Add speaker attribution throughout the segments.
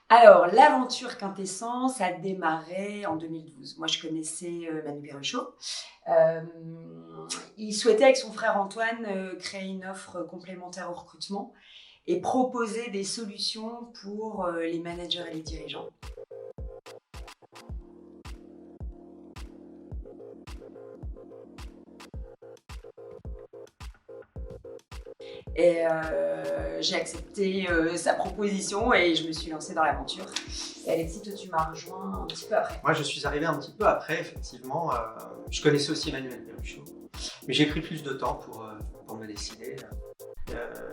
Speaker 1: Alors, l'aventure Quintessence a démarré en 2012. Moi, je connaissais Manu Perruchot. Euh, il souhaitait, avec son frère Antoine, créer une offre complémentaire au recrutement et proposer des solutions pour les managers et les dirigeants. Et j'ai accepté sa proposition et je me suis lancée dans l'aventure. Et Alexis, toi, tu m'as rejoint un petit peu après.
Speaker 2: Moi, je suis arrivé un petit peu après, effectivement. Je connaissais aussi Emmanuel Perruchot, mais j'ai pris plus de temps pour me décider.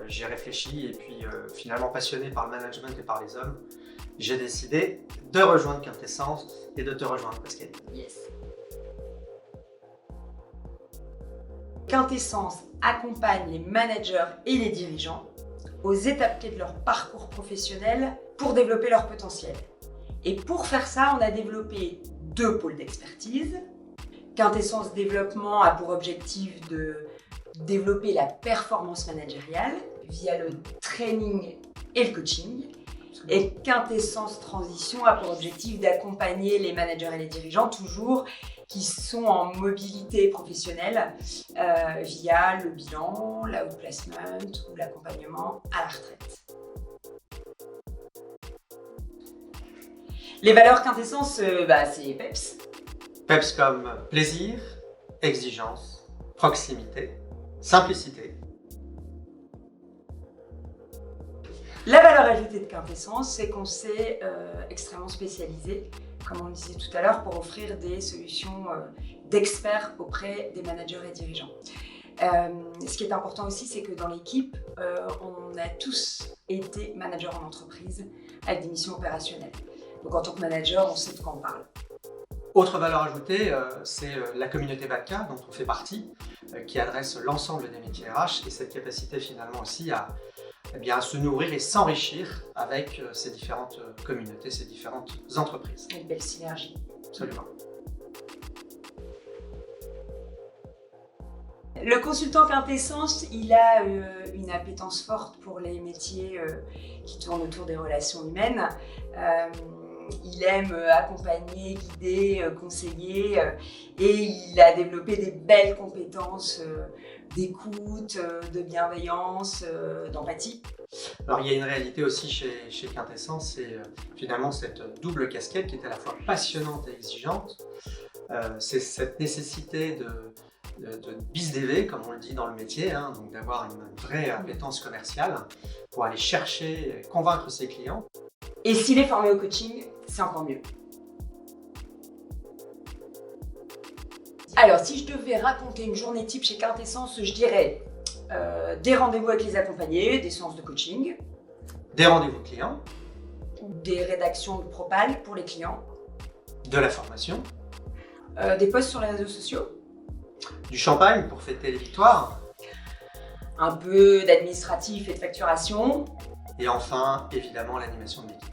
Speaker 2: J'ai réfléchi et puis finalement passionné par le management et par les hommes, j'ai décidé de rejoindre Quintessence et de te rejoindre, Pascal.
Speaker 1: Yes. Quintessence accompagne les managers et les dirigeants aux étapes clés de leur parcours professionnel pour développer leur potentiel. Et pour faire ça, on a développé 2 pôles d'expertise. Quintessence Développement a pour objectif de développer la performance managériale via le training et le coaching. Et Quintessence Transition a pour objectif d'accompagner les managers et les dirigeants toujours qui sont en mobilité professionnelle via le bilan, l'outplacement ou l'accompagnement à la retraite. Les valeurs Quintessence, c'est PEPS.
Speaker 2: PEPS comme plaisir, exigence, proximité, simplicité.
Speaker 1: La valeur ajoutée de Quintessence, c'est qu'on s'est extrêmement spécialisé, comme on le disait tout à l'heure, pour offrir des solutions d'experts auprès des managers et dirigeants. Ce qui est important aussi, c'est que dans l'équipe, on a tous été managers en entreprise avec des missions opérationnelles. Donc en tant que manager, on sait de quoi on parle.
Speaker 2: Autre valeur ajoutée, c'est la communauté BADCA dont on fait partie, qui adresse l'ensemble des métiers RH et cette capacité finalement aussi à se nourrir et s'enrichir avec ces différentes communautés, ces différentes entreprises.
Speaker 1: Une belle synergie.
Speaker 2: Absolument.
Speaker 1: Le consultant Quintessence, il a une appétence forte pour les métiers qui tournent autour des relations humaines. Il aime accompagner, guider, conseiller et il a développé des belles compétences d'écoute, de bienveillance, d'empathie.
Speaker 2: Alors il y a une réalité aussi chez Quintessence, c'est finalement cette double casquette qui est à la fois passionnante et exigeante. C'est cette nécessité de BISDV, comme on le dit dans le métier, donc d'avoir une vraie appétence commerciale pour aller chercher, convaincre ses clients.
Speaker 1: Et s'il est formé au coaching, c'est encore mieux. Alors, si je devais raconter une journée type chez Quintessence, je dirais des rendez-vous avec les accompagnés, des séances de coaching,
Speaker 2: des rendez-vous clients,
Speaker 1: des rédactions de propal pour les clients,
Speaker 2: de la formation,
Speaker 1: des posts sur les réseaux sociaux,
Speaker 2: du champagne pour fêter les victoires,
Speaker 1: un peu d'administratif et de facturation,
Speaker 2: et enfin, évidemment, l'animation de l'équipe.